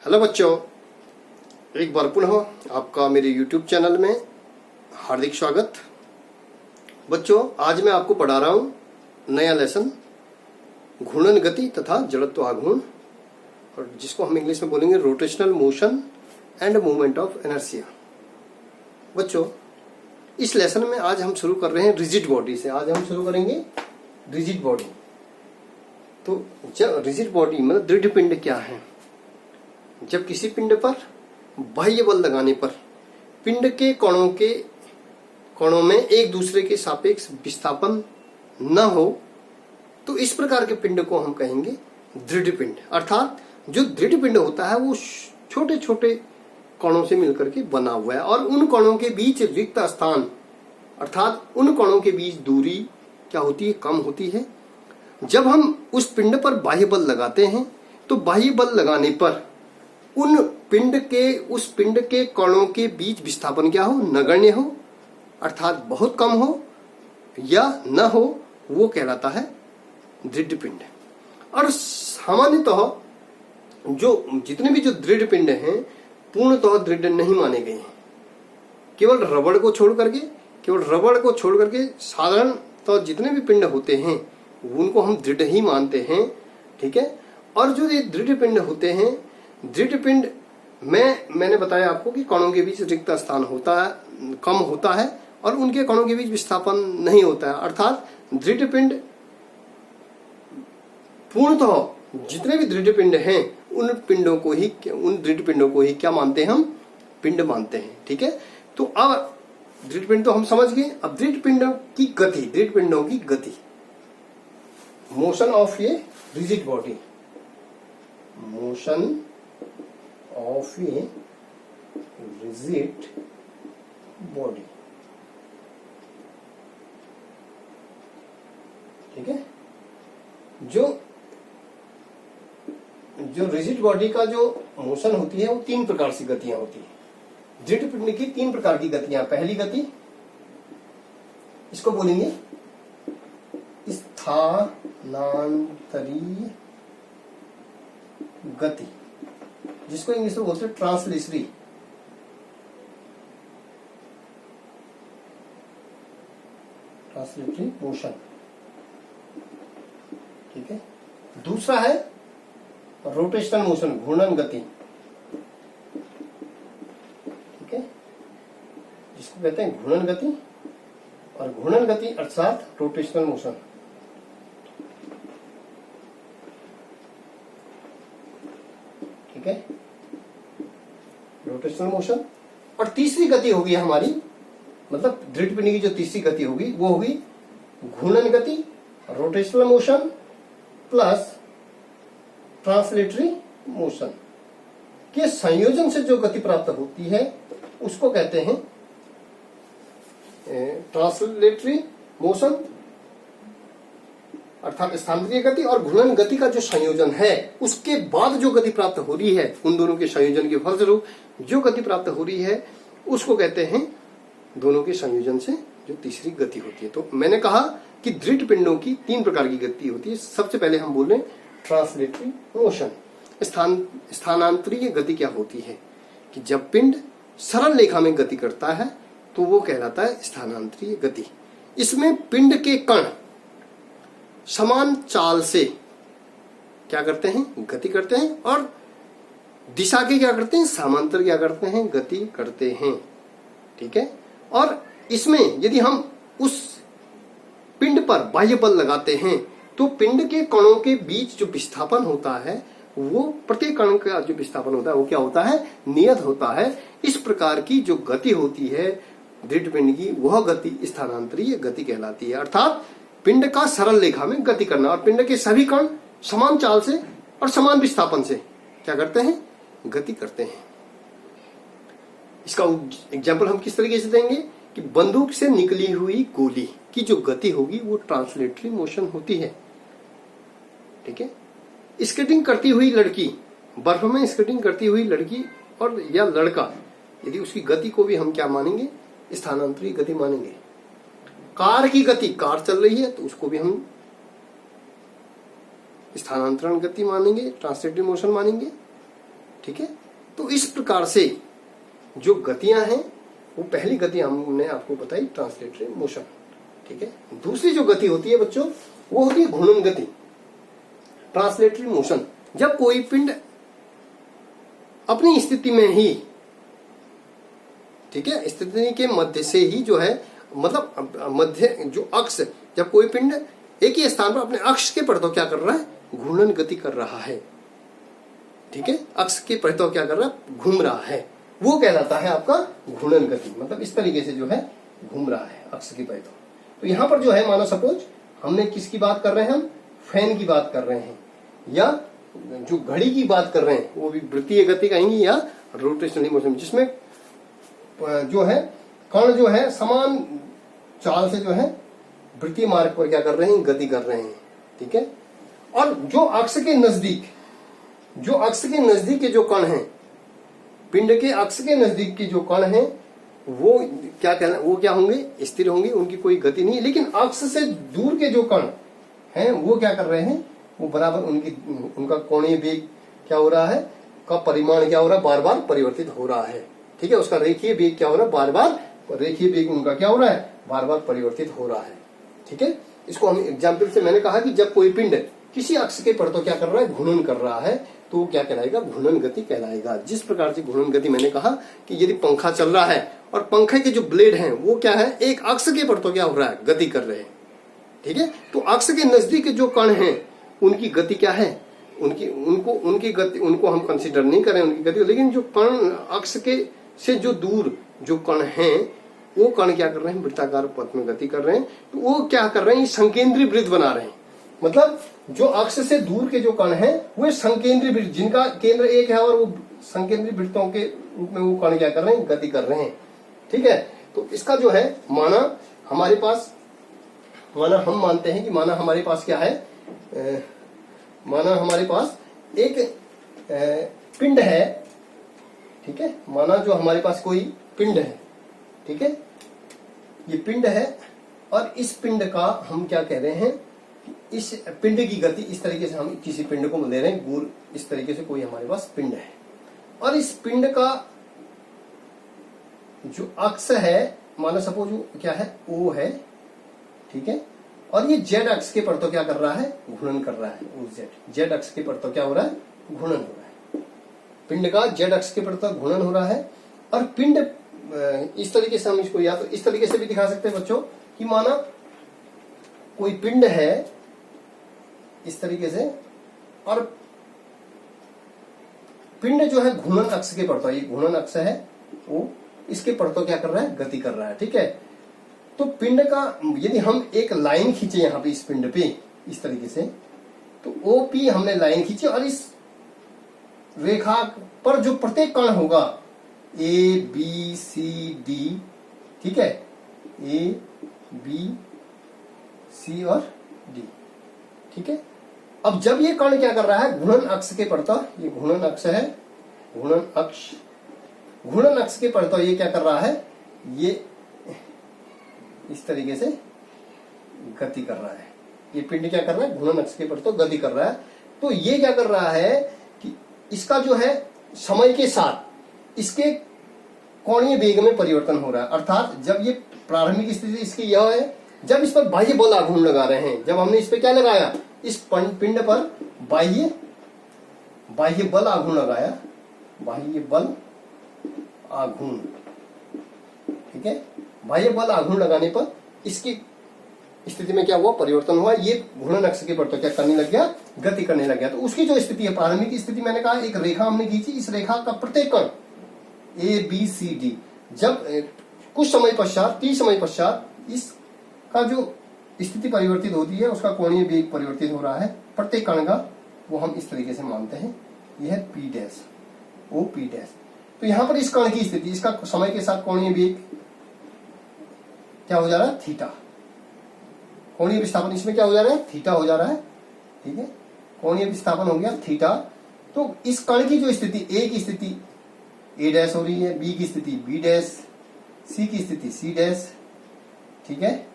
Hello बच्चों, एक बार पुनः आपका मेरे YouTube चैनल में हार्दिक स्वागत। बच्चों, आज मैं आपको पढ़ा रहा हूं नया लेसन घूर्णन गति तथा जड़त्व आघूर्ण, और जिसको हम इंग्लिश में बोलेंगे rotational motion and movement of inertia. बच्चों, इस लेसन में आज हम शुरू कर रहे हैं रिजिड बॉडी से। आज हम शुरू करेंगे रिजिड बॉडी। तो जब रिजिड बॉडी मतलब दृढ़ पिंड क्या है? जब किसी पिंड पर बाह्य बल लगाने पर पिंड के कणों में एक दूसरे के सापेक्ष विस्थापन न हो, तो इस प्रकार के पिंड को हम कहेंगे दृढ़ पिंड। अर्थात जो दृढ़ पिंड होता है वो छोटे छोटे कणों से मिलकर के बना हुआ है, और उन कणों के बीच रिक्त स्थान अर्थात उन कणों के बीच दूरी क्या होती है? कम होती है। जब हम उस पिंड पर बाह्य बल लगाते हैं तो बाह्य बल लगाने पर उस पिंड के कणों के बीच विस्थापन क्या हो? नगण्य हो, अर्थात बहुत कम हो या न हो, वो कहलाता है दृढ़ पिंड। और सामान्यतः जितने भी दृढ़ पिंड हैं पूर्णतः दृढ़ नहीं माने गए हैं। केवल रबड़ को छोड़ करके साधारणतः जितने भी पिंड होते हैं उनको हम दृढ़ ही मानते हैं, ठीक है। और जो ये दृढ़ पिंड होते हैं, दृढ़ पिंड में मैंने बताया आपको कि कणों के बीच रिक्त स्थान होता है, कम होता है, और उनके कणों के बीच विस्थापन नहीं होता है। अर्थात दृढ़ पिंड पूर्णतः जितने भी दृढ़ पिंड हैं उन दृढ़ पिंडों को ही क्या मानते हैं? हम पिंड मानते हैं, ठीक है। तो अब दृढ़ पिंड तो हम समझ गए। अब दृढ़ पिंडों की गति, मोशन ऑफ ये rigid body, motion of a rigid body, ठीक है। जो रिजिड बॉडी का जो मोशन होती है वो तीन प्रकार से गतियां होती है। दृढ़ पिंड की तीन प्रकार की गतियां। पहली गति इसको बोलेंगे स्थानांतरीय गति, जिसको इंग्लिश में बोलते हैं ट्रांसलेटरी मोशन, ठीक है। दूसरा है रोटेशनल मोशन, घूर्णन गति, ठीक है, जिसको कहते हैं घूर्णन गति। और घूर्णन गति अर्थात रोटेशनल मोशन, ठीक है, रोटेशनल मोशन। और तीसरी गति होगी हमारी, मतलब दृढ़ पिंड की जो तीसरी गति होगी वो होगी घूर्णन गति, rotational motion plus translatory motion के संयोजन से जो गति प्राप्त होती है उसको कहते हैं ट्रांसलेटरी मोशन, अर्थात स्थानांतरीय गति। और घूर्णन गति का जो संयोजन है उसके बाद जो गति प्राप्त हो रही है, उन दोनों के संयोजन के फलस्वरूप जो गति प्राप्त हो रही है उसको कहते हैं, दोनों के संयोजन से जो तीसरी गति होती है। तो मैंने कहा कि दृढ़ पिंडों की तीन प्रकार की गति होती है। सबसे पहले हम बोल रहे हैं ट्रांसलेटरी मोशन। स्थानांतरीय गति क्या होती है कि जब पिंड सरल रेखा में गति करता है तो वो कहलाता है स्थानांतरीय गति। इसमें पिंड के कण समान चाल से क्या करते हैं? गति करते हैं, और दिशा के क्या करते हैं? समांतर क्या करते हैं? गति करते हैं, ठीक है। और इसमें यदि हम उस पिंड पर बाह्य बल लगाते हैं तो पिंड के कणों के बीच जो विस्थापन होता है वो प्रत्येक कण का जो विस्थापन होता है वो क्या होता है? नियत होता है। इस प्रकार की जो गति होती है दृढ़ पिंड की, वह गति स्थानांतरीय गति कहलाती है। अर्थात पिंड का सरल रेखा में गति करना, और पिंड के सभी कण समान चाल से और समान विस्थापन से क्या करते हैं? गति करते हैं। इसका एग्जाम्पल हम किस तरीके से देंगे कि बंदूक से निकली हुई गोली की जो गति होगी वो ट्रांसलेटरी मोशन होती है, ठीक है। स्केटिंग करती हुई लड़की, बर्फ में स्केटिंग करती हुई लड़की और या लड़का, यदि उसकी गति को भी हम क्या मानेंगे? स्थानांतरीय गति मानेंगे। कार की गति, कार चल रही है तो उसको भी हम स्थानांतरण गति मानेंगे, ट्रांसलेटरी मोशन मानेंगे, ठीक है। तो इस प्रकार से जो गतियां हैं, वो पहली गति हमने आपको बताई ट्रांसलेटरी मोशन, ठीक है। दूसरी जो गति होती है बच्चों, वो होती है घूर्णन गति, ट्रांसलेटरी मोशन। जब कोई पिंड अपनी स्थिति में ही, ठीक है, स्थिति के मध्य से ही जो है, मतलब मध्य जो अक्ष, जब कोई पिंड एक ही स्थान पर अपने अक्ष के परतों क्या कर रहा है, घूर्णन गति कर रहा है, ठीक है, अक्ष के परतों क्या कर रहा है, घूम रहा है, वो कहलाता है आपका घूर्णन गति। मतलब इस तरीके से जो है घूम रहा है अक्ष के परतों। तो यहां पर जो है, मानो सपोज हमने किसकी बात कर रहे हैं, हम फैन की बात कर रहे हैं, या जो घड़ी की बात कर रहे हैं, वो भी वृत्तीय गति कहेंगे या रोटेशनल मोशन, जिसमें जो है कण जो है समान चाल से जो है वृत्तीय मार्ग पर क्या कर रहे हैं, गति कर रहे हैं, ठीक है। और जो अक्ष के नजदीक, जो अक्ष के नजदीक के जो कण हैं, पिंड के अक्ष के नजदीक के जो कण हैं, वो क्या कहना, वो क्या होंगे, स्थिर होंगे, उनकी कोई गति नहीं। लेकिन अक्ष से दूर के जो कण हैं, वो क्या कर रहे हैं, वो बराबर उनका कोणीय वेग क्या हो रहा है, का परिमाण क्या हो रहा है, बार बार परिवर्तित हो रहा है, ठीक है। उसका रेखीय वेग क्या हो रहा है, बार बार रेखीय वेग उनका क्या हो रहा है, बार बार परिवर्तित हो रहा है, ठीक है। इसको हम एग्जाम्पल से मैंने कहा कि जब कोई पिंड किसी अक्ष के परतों क्या कर रहा है, घूर्णन कर रहा है, तो क्या कहलाएगा, घूर्णन गति कहलाएगा। जिस प्रकार से घूर्णन गति मैंने कहा कि यदि पंखा चल रहा है और पंखे के जो ब्लेड हैं वो क्या है, एक अक्ष के परतों क्या हो रहा है, गति कर रहे हैं, ठीक है। तो अक्ष के नजदीक जो कण हैं, उनकी गति क्या है, उनकी गति, उनको हम कंसीडर नहीं करें उनकी गति। लेकिन जो कण अक्ष के से जो दूर जो कण हैं, वो कण क्या कर रहे हैं, वृत्ताकार पथ में गति कर रहे हैं। तो वो क्या कर रहे हैं, संकेंद्रीय वृत्त बना रहे हैं। मतलब जो अक्ष से दूर के जो कण हैं, वो संकेंद्रीय वृत्त, जिनका केंद्र एक है, और वो संकेंद्रीय वृत्तों के रूप में वो कण क्या कर रहे हैं, गति कर रहे हैं, ठीक है। तो इसका जो है, माना हमारे पास, माना हम मानते हैं कि माना हमारे पास क्या है, माना हमारे पास एक पिंड है, ठीक है। माना जो हमारे पास कोई पिंड है, ठीक है, ये पिंड है, और इस पिंड का हम क्या कह रहे हैं, इस पिंड की गति इस तरीके से, हम किसी पिंड को ले रहे हैं गोल, इस तरीके से कोई हमारे पास पिंड है, और इस पिंड का जो अक्ष है, माना सपोज क्या है, O है, ठीक है, और ये जेड अक्ष के परतों क्या कर रहा है, घूर्णन कर रहा है। जेड अक्ष के परतों क्या हो रहा है, घूर्णन हो रहा है। पिंड का जेड अक्ष के परतों घूर्णन हो रहा है। और पिंड इस तरीके से हम इसको, या तो इस तरीके से भी दिखा सकते हैं बच्चों, कि माना कोई पिंड है इस तरीके से, और पिंड जो है घूर्णन अक्ष के परतों, ये घूर्णन अक्ष है, वो इसके परतों क्या कर रहा है, गति कर रहा है, ठीक है। तो पिंड का यदि हम एक लाइन खींचे यहाँ पे इस पिंड पे इस तरीके से, तो OP हमने लाइन खींची, और इस रेखा पर जो प्रत्येक कण होगा, A B C D, ठीक है, A B C और D, ठीक है। अब जब ये कण क्या कर रहा है, घूर्णन अक्ष के परतों, ये घूर्णन अक्ष है, घूर्णन अक्ष के परतों ये क्या कर रहा है, ये इस तरीके से गति कर रहा है। ये पिंड क्या कर रहा है, घूर्णन अक्ष के परतों गति कर रहा है। तो ये क्या कर रहा है कि इसका जो है समय के साथ इसके कोणीय वेग में परिवर्तन हो रहा है। अर्थात जब ये प्रारंभिक स्थिति इसकी यह है, जब इस पर बाह्य बल आघूर्ण लगा रहे हैं, जब हमने इस पे क्या लगाया, इस पिंड पर बाह्य बल आघूर्ण लगाया, बाह्य बल आघूर्ण, ठीक है। बाह्य बल आघूर्ण लगाने पर इसकी स्थिति में क्या हुआ, परिवर्तन हुआ। ये घूर्णन अक्ष के परतों क्या करने लग गया, गति करने लग गया। तो उसकी जो स्थिति है, प्रारंभिक स्थिति मैंने कहा, एक रेखा हमने खींची, इस रेखा का प्रत्येक कण ABCD, जब कुछ समय पश्चात, T समय पश्चात, इसका जो स्थिति परिवर्तित होती है, उसका कोणीय वेग परिवर्तित हो रहा है प्रत्येक कण का, वो हम इस तरीके से मानते हैं। यह है P', OP'। तो यहां पर इस कण की स्थिति, इसका समय के साथ कोणीय वेग क्या हो जा रहा है, थीटा। कोणीय विस्थापन इसमें क्या हो जा रहा है, थीटा हो जा रहा है, ठीक है। कोणीय विस्थापन हो गया थीटा। तो इस कण की जो स्थिति, A की स्थिति A' हो रही है, B की स्थिति B', C की स्थिति C', ठीक है,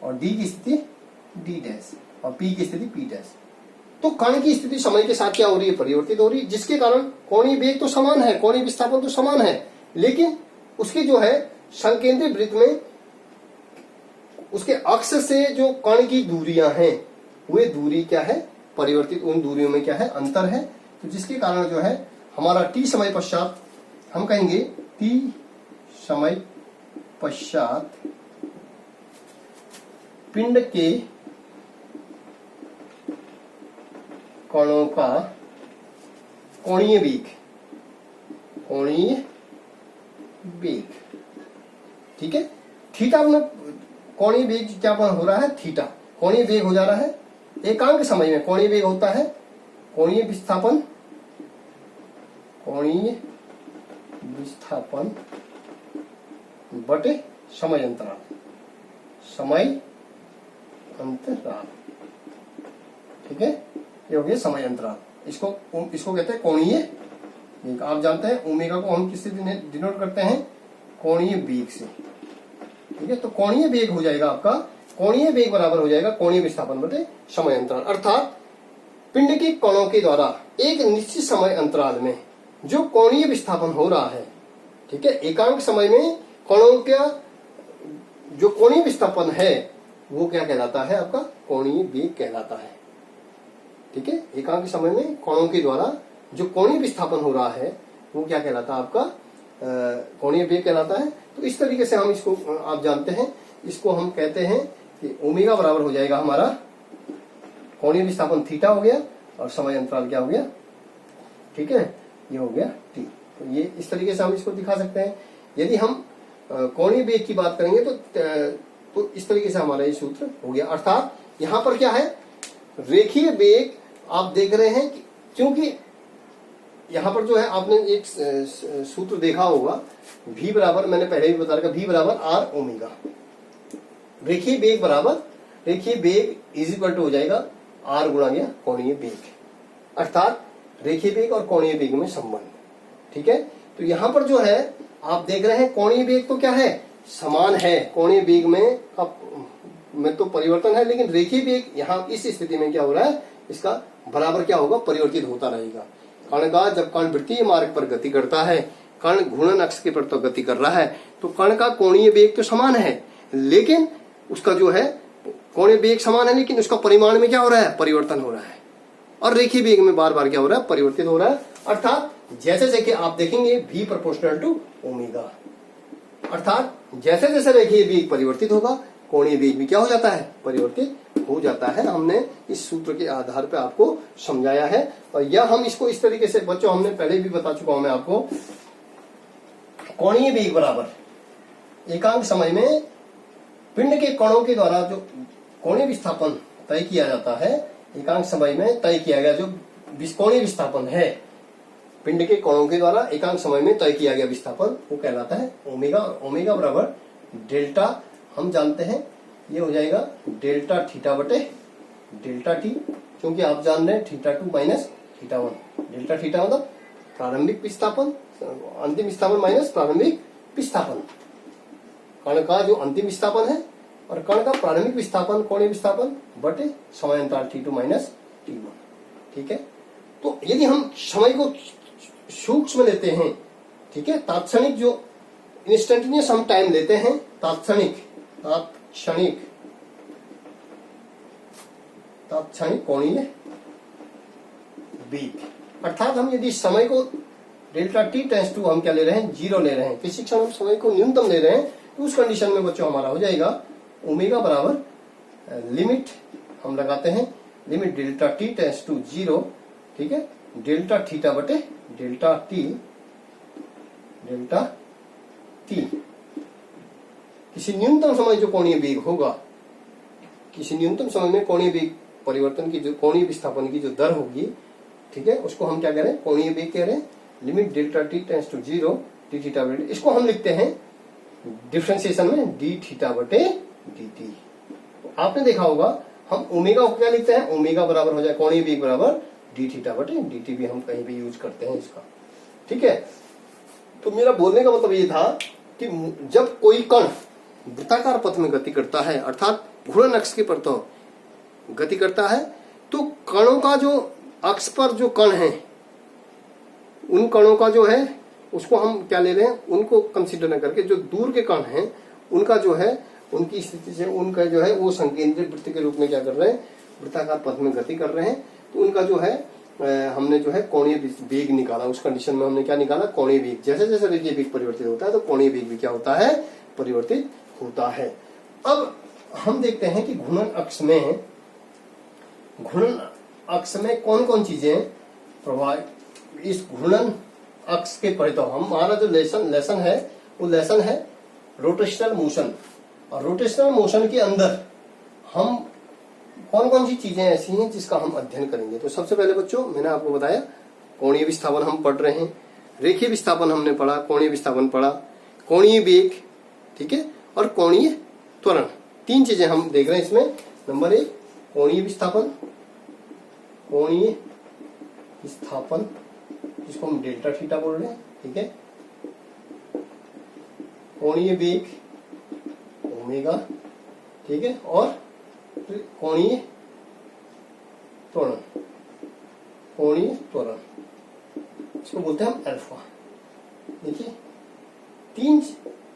और D की स्थिति D', और P की स्थिति P'। तो कण की स्थिति समय के साथ क्या हो रही है, परिवर्तित हो रही है, जिसके कारण कोणीय वेग तो समान है, कोणीय विस्थापन तो समान है, लेकिन उसकी जो है संकेंद्रित वृत्त में उसके अक्ष से जो कण की दूरियां हैं वे दूरी क्या है, परिवर्तित, उन दूरियों में क्या है, अंतर है। तो जिसके कारण जो है हमारा टी समय पश्चात, हम कहेंगे टी समय पश्चात पिंड के कणों का कोणीय वेग, कोणीय वेग, ठीक है, थीटा में कोणीय वेग क्या हो रहा है, थीटा कोणीय वेग हो जा रहा है। एकांक समय में कोणीय वेग होता है कोणीय विस्थापन, कोणीय विस्थापन बटे समय अंतराल, समय अंतराल, ठीक है, ये हो गया समय अंतराल। इसको कहते हैं कोणीय वेग। आप जानते हैं ओमेगा को हम किससे डिनोट करते हैं, कोणीय वेग से, ठीक है। तो कोणीय वेग हो जाएगा आपका, कोणीय वेग बराबर हो जाएगा कोणीय विस्थापन बटे समय अंतराल, अर्थात पिंड के कणों के द्वारा एक निश्चित समय अंतराल में जो कोणीय विस्थापन हो रहा है, ठीक है, एकांक समय में कणों का जो कोणीय विस्थापन है वो क्या कहलाता है, आपका कोणीय वेग कहलाता है, ठीक है। एकांक समय में कणों के द्वारा जो कोणीय विस्थापन हो रहा है वो क्या कहलाता है, आपका कोणीय वेग कहलाता है। तो इस तरीके से हम इसको, आप जानते हैं, इसको हम कहते हैं कि ओमेगा बराबर हो जाएगा हमारा कोणीय विस्थापन थीटा हो गया और समय अंतराल क्या हो गया, ठीक है, ये हो गया टी। तो ये इस तरीके से हम इसको दिखा सकते हैं। यदि हम कोणीय वेग की बात करेंगे तो इस तरीके से हमारा ये सूत्र हो गया, अर्थात यहां पर क्या है, रेखीय वेग आप देख रहे हैं क्योंकि यहां पर जो है आपने एक सूत्र देखा होगा, v बराबर, मैंने पहले भी बता रखा, v बराबर आर ओमेगा। रेखीय वेग बराबर, रेखीय वेग इज इक्वल टू हो जाएगा आर गुणा गया कोणीय वेग, अर्थात रेखीय वेग और कोणीय वेग में संबंध, ठीक है। तो यहां पर जो है आप देख रहे हैं कोणीय वेग तो क्या है, समान है, कोणीय वेग में तो परिवर्तन है, लेकिन रेखीय वेग यहाँ इस स्थिति में क्या हो रहा है, इसका बराबर क्या होगा, परिवर्तित होता रहेगा। कण का जब कण वृत्तीय मार्ग पर गति करता है, कण घूर्णन अक्ष के प्रति गति कर रहा है, तो कण का कोणीय वेग तो समान है, लेकिन उसका जो है कोणीय वेग समान है, लेकिन उसका परिमाण में क्या हो रहा है, परिवर्तन हो रहा है, और रेखीय वेग में बार बार क्या हो रहा है, परिवर्तित हो रहा है। अर्थात जैसे जैसे आप देखेंगे v प्रोपोर्शनल टू ओमेगा, अर्थात जैसे जैसे रेखीय वेग परिवर्तित होगा कोणीय वेग भी क्या हो जाता है, परिवर्तित हो जाता है। हमने इस सूत्र के आधार पर आपको समझाया है, और यह हम इसको इस तरीके से, बच्चों हमने पहले भी बता चुका हूं मैं आपको, कोणीय वेग बराबर एकांक समय में पिंड के कणों के द्वारा जो कोणीय विस्थापन तय किया जाता है, एकांक समय में तय किया गया जो कोणीय विस्थापन है, पिंड के कणों के द्वारा एकांक समय में तय किया गया विस्थापन, वो कहलाता है ओमेगा। ओमेगा बराबर डेल्टा, हम जानते हैं ये हो जाएगा डेल्टा थीटा बटे डेल्टा टी, क्योंकि आप जान रहे हैं theta 2 minus theta 1। Delta theta मतलब प्रारंभिक विस्थापन, अंतिम विस्थापन माइनस प्रारंभिक विस्थापन, कण का जो अंतिम विस्थापन है और कण का प्रारंभिक विस्थापन कोणीय विस्थापन बटे समय अंतराल t2 माइनस t1, ठीक है। तो यदि हम समय को सूक्ष्म लेते हैं, ठीक है, तात्क्षणिक जो इंस्टेंटेनियस हम टाइम लेते हैं, तात्क्षणिक कोणीय वेग, अर्थात हम यदि समय को डेल्टा टी टेंस टू हम क्या ले रहे हैं, 0 ले रहे हैं, किसी क्षण हम समय को न्यूनतम ले रहे हैं, तो उस कंडीशन में बच्चों हमारा हो जाएगा ओमेगा बराबर लिमिट हम लगाते हैं, limit delta T tends to 0, ठीक है, डेल्टा थीटा बटे डेल्टा टी। किसी न्यूनतम समय जो कोणीय वेग होगा, किसी न्यूनतम समय में कोणीय वेग परिवर्तन की जो कोणीय विस्थापन की जो दर होगी, ठीक है, उसको हम क्या कह रहे हैं, कोणीय वेग कह रहे हैं, limit delta T tends to 0 D theta बटे, इसको हम लिखते हैं डिफरेंशिएशन में डी थीटा बटे डी टी। आपने देखा होगा हम ओमेगा को क्या लिखते हैं, ओमेगा बराबर हो जाए कोणीय वेग बराबर डी थीटा बटे डी टी, भी हम कहीं भी यूज करते हैं इसका, ठीक है। तो मेरा बोलने का मतलब ये था कि जब कोई कण वृत्ताकार पथ में गति करता है, अर्थात घूर्णन अक्ष के प्रति गति करता है, तो कणों का जो अक्ष पर जो कण है, उन कणों का जो है उसको हम क्या ले रहे हैं, उनको कंसीडर न करके जो दूर के कण हैं उनका जो है, उनकी स्थिति से उनका जो है वो संकेंद्रित वृत्त के रूप में क्या कर रहे हैं, वृत्ताकार पथ में गति कर रहे हैं। तो उनका जो है हमने जो है कोणीय वेग निकाला, उस कंडीशन में हमने क्या निकाला, कोणीय वेग। जैसे जैसे रेखीय वेग परिवर्तित होता है तो कोणीय वेग भी क्या होता है, परिवर्तित होता है। अब हम देखते हैं कि घूर्णन अक्ष में कौन कौन चीजें प्रभाव इस घूर्णन अक्ष के परितः हमारा जो लेसन है वो लेसन है रोटेशनल मोशन। और रोटेशनल मोशन के अंदर हम कौन कौन सी चीजें ऐसी हैं जिसका हम अध्ययन करेंगे। तो सबसे पहले बच्चों मैंने आपको बताया कोणीय विस्थापन हम पढ़ रहे हैं, रेखीय विस्थापन हमने पढ़ा, कोणीय विस्थापन पढ़ा, कोणीय वेग, ठीक है, और कोणीय त्वरण। तीन चीजें हम देख रहे हैं इसमें। नंबर 1 कोणीय विस्थापन, जिसको हम डेल्टा थीटा बोल रहे हैं, ठीक है, कोणीय वेग ओमेगा, ठीक है, और कोणीय त्वरण, इसको बोलते हैं हम अल्फा। देखिए तीन,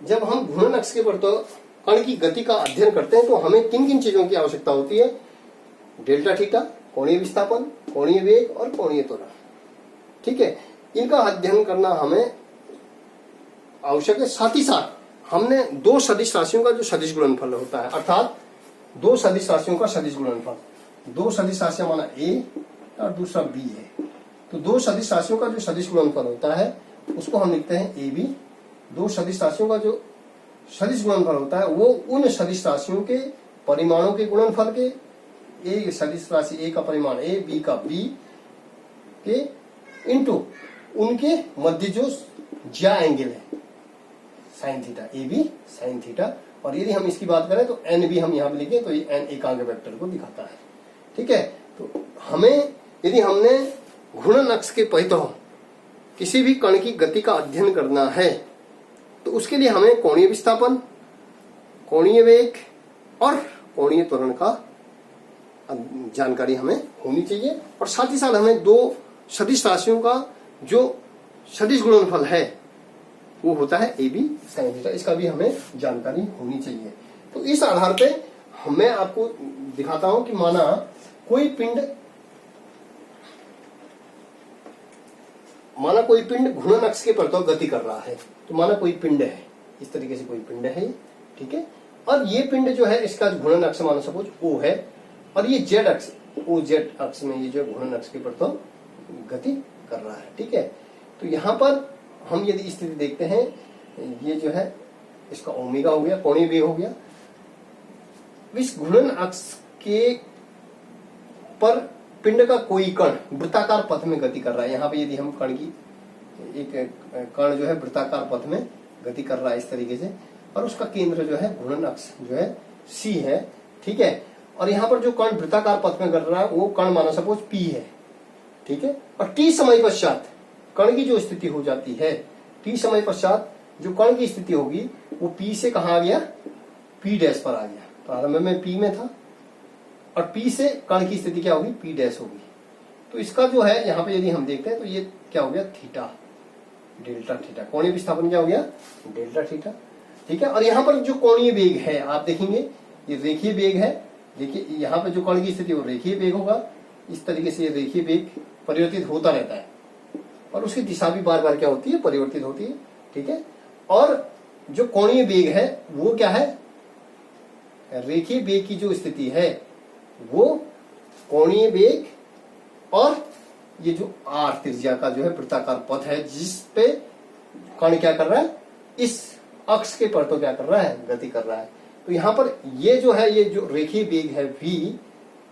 जब हम घूर्णन अक्ष के परितः कण की गति का अध्ययन करते हैं तो हमें किन किन चीजों की आवश्यकता होती है, डेल्टा थीटा, कोणीय विस्थापन, कोणीय वेग और कोणीय त्वरण, ठीक है, इनका अध्ययन करना हमें आवश्यक है। साथ ही साथ हमने दो सदिश राशियों का जो सदिश गुणनफल होता है, अर्थात दो सदिश राशियों का सदिश गुणनफल, दो सदिश राशियां माना ए और दूसरा बी है, तो दो सदिश राशियों का जो सदिश गुणनफल होता है उसको हम लिखते हैं ए बी। दो सदिश राशियों का जो सदिश गुणनफल होता है वो उन सदिश राशियों के परिमाणों के गुणनफल के, ए सदिश राशि ए का परिमाण ए, बी का बी के इनटू उनके मध्य जो ज्या एंगल है sine theta, A B sine theta. और यदि हम इसकी बात करें तो एन भी हम यहाँ पे लिखें तो ये एन एकांक वेक्टर को दिखाता है, ठीक है। तो हमें यदि हमने घूर्णन अक्ष के परितः किसी भी कण की गति का अध्ययन करना है तो उसके लिए हमें कोणीय विस्थापन, कोणीय वेग और कोणीय त्वरण का जानकारी हमें होनी चाहिए। और साथ ही साथ हमें दो सदिश राशियों का जो सदिश गुणनफल है वो होता है ए बी साइन थीटा, इसका भी हमें जानकारी होनी चाहिए। तो इस आधार पे मैं आपको दिखाता हूं कि माना कोई पिंड घूर्णन अक्ष के परितः गति कर रहा है। तो माना कोई पिंड है, इस तरीके से कोई पिंड है, ठीक है, और ये पिंड जो है इसका घूर्णन अक्ष मानो सपोज ओ है और ये जेड अक्ष, ओ जेड अक्ष में ये जो घूर्णन अक्ष के परितः गति कर रहा है, ठीक है। तो यहाँ पर हम यदि स्थिति देखते हैं, ये जो है इसका ओमेगा हो गया, कोणीय वेग हो गया, इस घूर्णन अक्ष के पर पिंड का कोई कण वृत्ताकार पथ में गति कर रहा है। यहाँ पे यदि हम कण की एक कण जो है वृत्ताकार पथ में गति कर रहा है इस तरीके से, और उसका केंद्र जो है घूर्णन अक्ष जो है सी है, ठीक है, और यहाँ पर जो कण वृत्ताकार पथ में कर रहा है वो कण माना सपोज पी है, ठीक है, और टी समय पश्चात कण की जो स्थिति हो जाती है, टी समय पश्चात जो कण की स्थिति होगी वो पी से कहाँ आ गया, पी डैश पर आ गया। प्रारंभ में पी में था और पी से कण की स्थिति क्या होगी, पी डैश होगी। तो इसका जो है यहाँ पे यदि हम देखते हैं तो ये क्या हो गया, थीटा, डेल्टा थीटा, कोणीय विस्थापन क्या हो गया, डेल्टा थीटा, ठीक है। और यहाँ पर जो कोणीय वेग है आप देखेंगे ये रेखीय वेग है, देखिए यहाँ पे जो कण की स्थिति वो रेखीय वेग होगा, इस तरीके से ये रेखीय वेग परिवर्तित होता रहता है और उसकी दिशा भी बार बार क्या होती है, परिवर्तित होती है, ठीक है। और जो कोणीय वेग है वो क्या है, रेखीय वेग की जो स्थिति है वो कोणीय वेग और ये जो आर त्रिज्या का जो है वृत्ताकार पथ है जिस पे कण क्या कर रहा है, इस अक्ष के पर तो क्या कर रहा है, गति कर रहा है। तो यहाँ पर ये जो है, ये जो रेखीय वेग है v,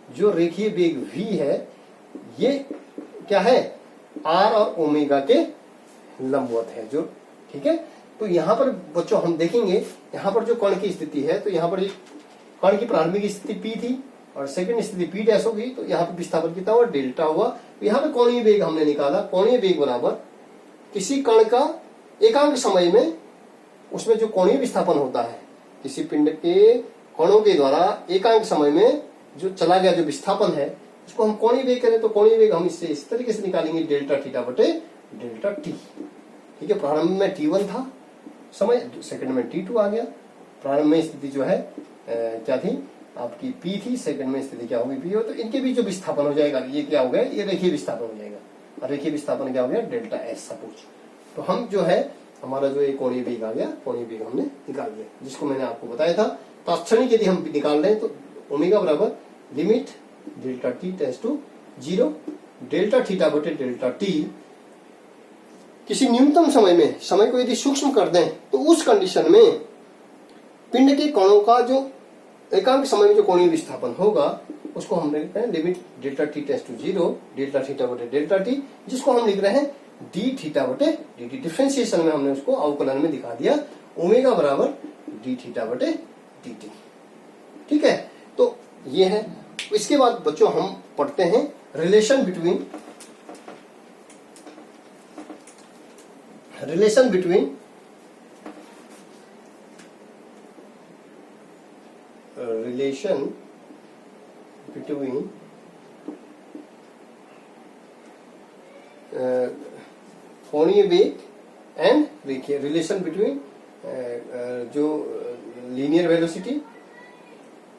जो रेखीय वेग v है ये क्या है, r और ओमेगा के लंबवत है जो, ठीक है। तो यहाँ पर बच्चों हम देखेंगे यहाँ पर जो कण की स्थिति है, तो यहाँ पर कण की प्रारंभिक स्थिति p थी और सेकंड स्थिति p डैश होगी, तो यहाँ पे विस्थापन कितना हुआ, डेल्टा हुआ। तो यहाँ पे कोणीय वेग हमने निकाला, कोणीय वेग बराबर किसी कण का एकांक समय में उसमें जो कोणीय विस्थापन होता है, किसी पिंड के कणों के द्वारा एकांक समय में जो चला गया जो विस्थापन है इसको हम कोणीय वेग करें तो कोणीय वेग हम इससे इस तरीके से निकालेंगे डेल्टा थीटा बटे डेल्टा टी। ठीक है, प्रारंभ में T1 था समय, सेकंड में T2 आ गया। प्रारंभ में स्थिति जो है क्या थी आपकी P थी, सेकंड में स्थिति क्या होगी P हो, तो इनके बीच जो विस्थापन हो जाएगा ये क्या हो गया, ये रेखीय विस्थापन हो जाएगा। और रेखीय विस्थापन क्या हो गया, डेल्टा एस सपोज। तो हम जो है हमारा जो एक कोणीय वेग आ गया, कोणीय वेग हमने निकाल लिया, जिसको मैंने आपको बताया था। तात्क्षणिक यदि हम निकाल रहे हैं तो ओमेगा बराबर limit delta T tends to 0 delta theta बटे डेल्टा टी। किसी न्यूनतम समय में समय को यदि सूक्ष्म कर दें तो उस कंडीशन में पिंड के कणों का जो एकांक समय में जो कोणीय विस्थापन होगा उसको हम लिख रहे हैं limit delta T tends to 0 delta theta बटे डेल्टा टी, जिसको हम लिख रहे हैं डी थीटा बटे डी टी। डिफ्रेंसिएशन में हमने उसको अवकलन में दिखा दिया, ओमेगा बराबर डी थीटा बटे डी टी। ठीक है, तो ये है। इसके बाद बच्चों हम पढ़ते हैं रिलेशन बिटवीन रिलेशन बिटवीन कोणीय वेग एंड रेखीय, रिलेशन बिटवीन जो linear velocity,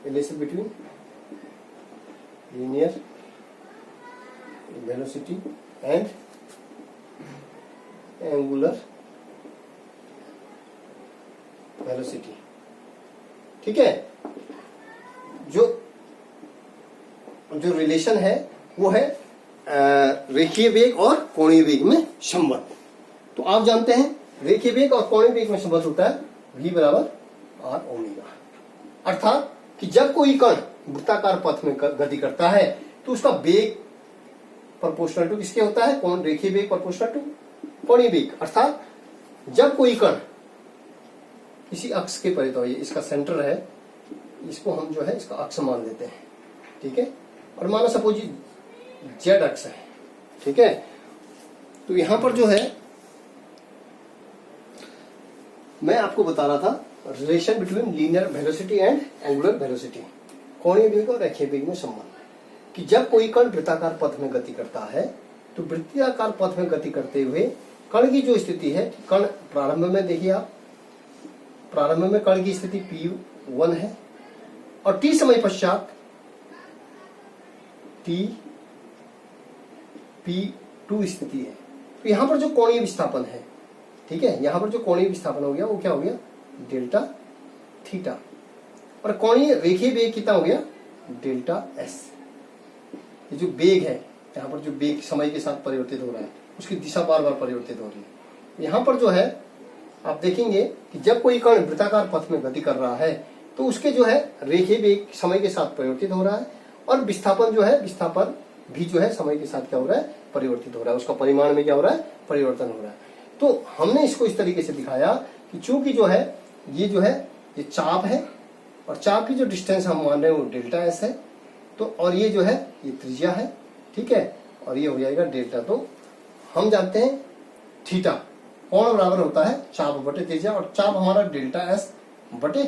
relation between linear velocity and angular velocity. ठीक है, जो रिलेशन है वो है रेखीय वेग और कोणीय वेग में संबंध। तो आप जानते हैं रेखीय वेग और कोणीय वेग में संबंध होता है v बराबर आर ओमेगा। अर्थात कि जब कोई कण वृत्ताकार पथ में गति करता है तो उसका वेग प्रोपोर्शनल टू किसके होता है, कौन रेखीय वेग प्रोपोर्शनल टू कोणीय वेग। अर्थात जब कोई कण किसी अक्ष के परिधि, तो ये इसका सेंटर है, इसको हम जो है इसका अक्ष मान लेते हैं। ठीक है, और मानो सपोज जेड अक्ष है। ठीक है, तो यहां पर जो है मैं आपको बता रहा था relation between linear velocity and angular velocity, कोणीय वेग और रेखीय वेग में संबंध। कि जब कोई कण वृत्ताकार पथ में गति करता है तो वृत्ताकार पथ में गति करते हुए कण की जो स्थिति है, कण प्रारंभ में देखिए आप, प्रारंभ में कण की स्थिति P1 है और t समय पश्चात P2 स्थिति है। तो यहां पर जो कोणीय विस्थापन है, ठीक है, यहां पर जो कोणीय विस्थापन हो गया वो क्या हो गया, डेल्टा थीटा। और कोणीय रेखीय वेग कितना हो गया, डेल्टा एस। ये जो वेग है, यहाँ पर जो वेग समय के साथ परिवर्तित हो रहा है उसकी दिशा बार बार परिवर्तित हो रही है। यहाँ पर जो है आप देखेंगे कि जब कोई कण वृत्ताकार पथ में गति कर रहा है तो उसके जो है रेखीय वेग समय के साथ परिवर्तित हो रहा है और विस्थापन जो है, विस्थापन भी जो है समय के साथ क्या हो रहा है, परिवर्तित हो रहा है, उसका परिमाण में क्या हो रहा है, परिवर्तन हो रहा है। तो हमने इसको इस तरीके से दिखाया कि चूंकि जो है ये जो है ये चाप है और चाप की जो डिस्टेंस हम मान रहे हैं वो डेल्टा एस है, तो और ये जो है ये त्रिज्या है। ठीक है, और ये हो जाएगा डेल्टा। तो हम जानते हैं थीटा कोण बराबर होता है चाप बटे त्रिज्या, और चाप हमारा डेल्टा एस बटे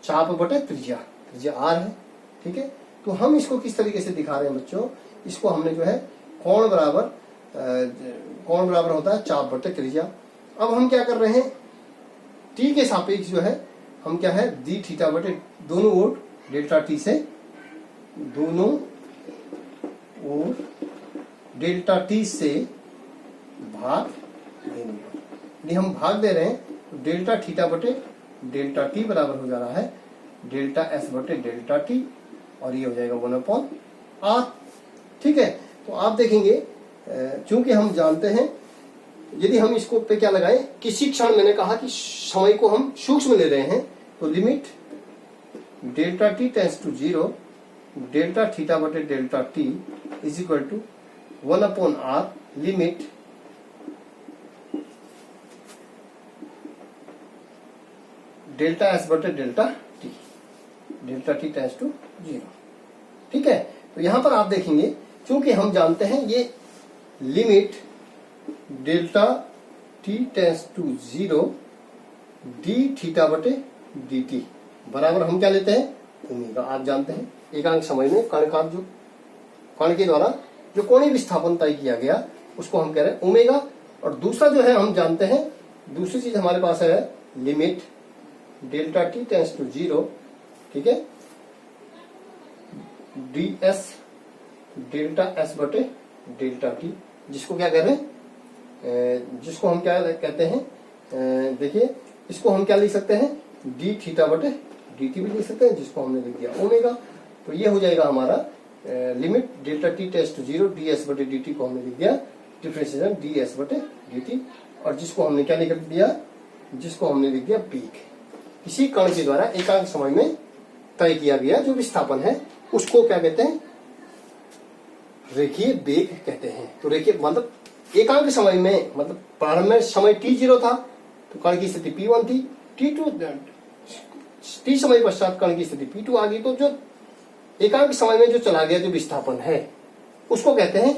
चाप बटे त्रिज्या, त्रिज्या आर है। ठीक है, तो हम इसको किस तरीके से दिखा रहे हैं बच्चों, इसको हमने जो है कोण बराबर होता है चाप बटे त्रिज्या। अब हम क्या कर रहे हैं, टी के सापेक्ष जो है हम क्या है डी थीटा बटे दोनों ओर डेल्टा टी से, दोनों ओर डेल्टा टी से भाग देने पर, यदि हम भाग दे रहे हैं तो डेल्टा थीटा बटे डेल्टा टी बराबर हो जा रहा है डेल्टा एस बटे डेल्टा टी, और ये हो जाएगा 1/r। ठीक है, तो आप देखेंगे चूंकि हम जानते हैं यदि हम इसको पे क्या लगाएं, किसी क्षण मैंने कहा कि समय को हम सूक्ष्म ले रहे हैं तो limit delta T tends to 0 delta theta बटे delta T is equal to 1/r limit delta S बटे डेल्टा टी टेंड्स टू 0। ठीक है, तो यहां पर आप देखेंगे चूंकि हम जानते हैं ये limit delta T tends to 0 D theta बटे डी टी बराबर हम क्या लेते हैं ओमेगा। आप जानते हैं एकांक समय में कण के द्वारा जो कोणीय विस्थापन तय किया गया उसको हम कह रहे हैं ओमेगा। और दूसरा जो है हम जानते हैं, दूसरी चीज हमारे पास है limit delta T tends to 0, ठीक है, ds डेल्टा s बटे डेल्टा टी, जिसको क्या कह रहे हैं, जिसको हम क्या कहते हैं, देखिए इसको हम क्या लिख सकते हैं, डी थीटा बटे डी टी भी लिख सकते हैं, जिसको हमने लिख दिया ओमेगा। तो ये हो जाएगा हमारा limit delta T tends to 0 ds बटे डी टी को हमने लिख दिया डिफरेंशिएशन ds बटे डी टी, और जिसको हमने क्या लिख दिया, जिसको हमने लिख दिया वेग। किसी कण के द्वारा एकांक समय में तय किया गया जो विस्थापन है उसको क्या कहते हैं, रेखीय वेग कहते हैं। तो रेखीय मतलब एकांक समय में, मतलब प्रारंभ में समय t0 था तो कण की स्थिति p1 थी, t समय पश्चात कण की स्थिति p2 आ गई। तो जो एकांक समय में जो चला गया जो विस्थापन है उसको कहते हैं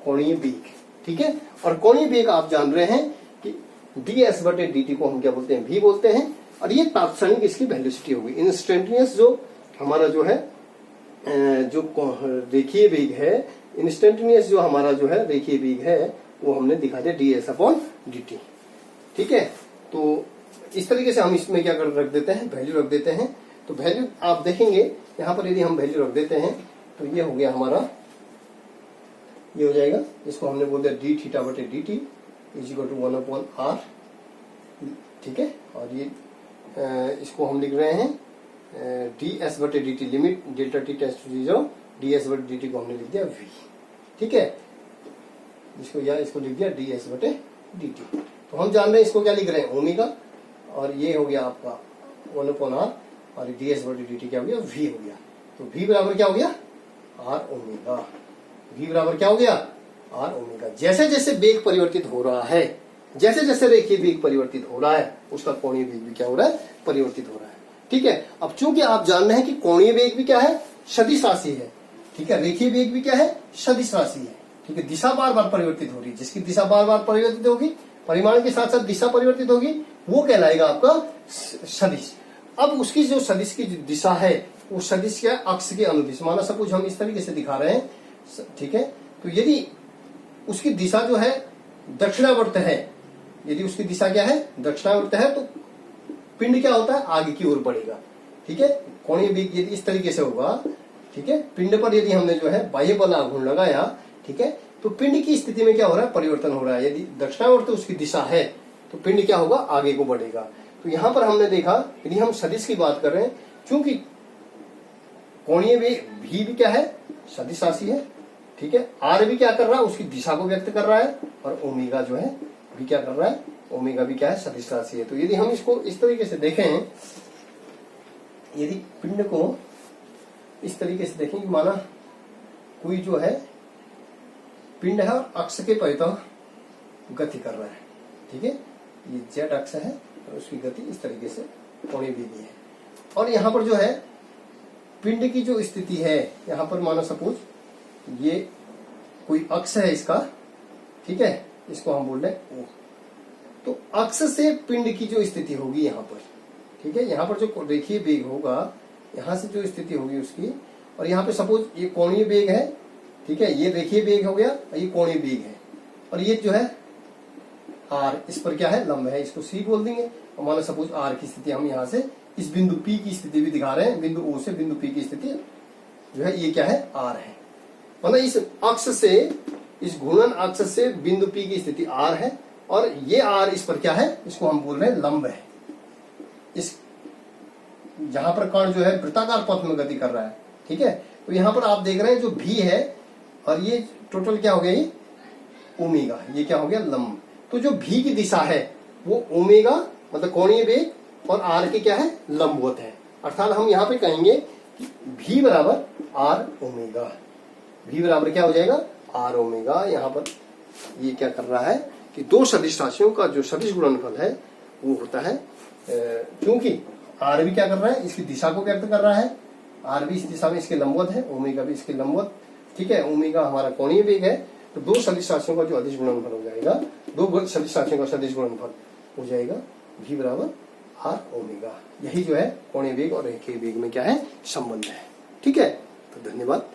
कोणीय वेग, ठीक है। और कोणीय वेग आप जान रहे हैं कि ds बटे dt को हम क्या बोलते हैं, v बोलते हैं। और ये तात्क्षणिक इसकी वेलोसिटी होगी, इंस्टेंटेनियस जो हमारा जो है जो रेखीय वेग है, इंस्टेंटेनियस जो हमारा जो है रेखीय वेग है वो हमने दिखा दिया ds अपॉन dt, ठीक है। तो इस तरीके से हम इसमें क्या कर रख देते हैं, वैल्यू रख देते हैं। तो वैल्यू आप देखेंगे यहाँ पर यदि हम वैल्यू रख देते हैं तो ये हो गया हमारा, ये हो जाएगा, इसको हमने बोल दिया डी थीटा बटे D T is equal to 1 upon R, ठीक है। और ये इसको हम लिख रहे हैं डी एस बटे D T limit delta T tends to 0 D S बटे डी टी को हमने लिख दिया वी, ठीक है, जिसको या इसको लिख दिया डी एस बटे डी टी। तो हम जान रहे हैं इसको क्या लिख रहे हैं ओमेगा, और ये हो गया आपका 1 अपॉन आर, और डी एस बटे डी टी क्या हो गया, वी हो गया। तो वी बराबर क्या हो गया, आर ओमेगा। वी बराबर क्या हो गया, आर ओमेगा। जैसे जैसे वेग परिवर्तित हो रहा है, जैसे जैसे रेखीय वेग परिवर्तित हो रहा है उसका कोणीय वेग भी क्या हो रहा है, परिवर्तित हो रहा है, ठीक है। अब चूंकि आप जान रहे हैं कि कोणीय वेग भी क्या है, सदिश राशि है, ठीक है, रेखीय वेग भी क्या है, सदिश राशि है, ठीक है। दिशा बार बार परिवर्तित हो रही है, जिसकी दिशा बार बार परिवर्तित होगी, परिमाण के साथ साथ दिशा परिवर्तित होगी, वो कहलाएगा आपका सदिश। अब उसकी जो सदिश की जो दिशा है वो सदिश के अक्ष के अनुदिश, माना सपोज हम इस तरीके से दिखा रहे हैं, ठीक है। तो यदि उसकी दिशा जो है दक्षिणावर्त है, यदि उसकी दिशा क्या है, दक्षिणावर्त है, तो पिंड क्या होता है, आगे की ओर बढ़ेगा, ठीक है। कोणीय वेग यदि इस तरीके से होगा, ठीक है, पिंड पर यदि हमने जो है बाह्य बल आघूर्ण लगाया, ठीक है, तो पिंड की स्थिति में क्या हो रहा है, परिवर्तन हो रहा है। यदि दक्षिणावर्त उसकी दिशा है तो पिंड क्या होगा, आगे को बढ़ेगा। तो यहां पर हमने देखा यदि हम सदिश की बात कर रहे हैं, चूंकि कोणीय वेग भी क्या है, सदिश राशि है, ठीक है, आर भी क्या कर रहा है, उसकी दिशा को व्यक्त कर रहा है, और ओमेगा जो है भी क्या कर रहा है, ओमेगा भी क्या है, सदिश राशि है। तो यदि हम इसको इस तरीके से देखें, यदि पिंड को इस तरीके से देखें, माना कोई जो है पिंड है और अक्ष के परितः गति कर रहा है, ठीक है, ये जेड अक्ष है और उसकी गति इस तरीके से कोणीय वेग है। और यहाँ पर जो है पिंड की जो स्थिति है, यहाँ पर मानो सपोज ये कोई अक्ष है इसका, ठीक है, इसको हम बोल रहे हैं ओ। तो अक्ष से पिंड की जो स्थिति होगी यहाँ पर, ठीक है, यहाँ पर जो रेखीय वेग होगा, यहाँ से जो स्थिति होगी उसकी, और यहाँ पे सपोज ये कोणीय वेग है, ठीक है, ये रेखीय वेग हो गया, ये कोणीय वेग है, और ये जो है आर, इस पर क्या है, लंब है, इसको सी बोल देंगे। और मानो सपोज आर की स्थिति हम यहाँ से इस बिंदु पी की स्थिति भी दिखा रहे हैं, बिंदु ओ से बिंदु पी की स्थिति जो है ये क्या है, आर है। मतलब इस अक्ष से, इस घूर्णन अक्ष से बिंदु पी की स्थिति आर है, और ये आर इस पर क्या है, इसको हम बोल रहे हैं लंब है। इस जहां पर कण जो है वृत्ताकार पथ में गति कर रहा है, ठीक है। तो यहाँ पर आप देख रहे हैं जो भी है, और ये टोटल क्या हो गया, ये ओमेगा, ये क्या हो गया, लंब। तो जो भी की दिशा है वो ओमेगा मतलब कोणीय वेग, और आर के क्या है, लंबवत है। अर्थात हम यहाँ पे कहेंगे कि भी बराबर आर ओमेगा, भी बराबर क्या हो जाएगा, आर ओमेगा। यहाँ पर ये क्या कर रहा है कि दो सदिश राशियों का जो सदिश गुणनफल है वो होता है, क्योंकि आर भी क्या कर रहा है, इसकी दिशा को व्यक्त कर रहा है, आर भी इस दिशा में इसके लंबवत है, ओमेगा भी इसके लंबवत, ठीक है। ओमेगा हमारा कोणीय वेग है, तो दो सदिश राशियों का जो अदिश गुणनफल हो जाएगा, दो सदिश राशियों का सदिश गुणनफल हो जाएगा भी बराबर आर ओमेगा। यही जो है कोणीय वेग और रेखीय वेग में क्या है, संबंध है। ठीक है, तो धन्यवाद।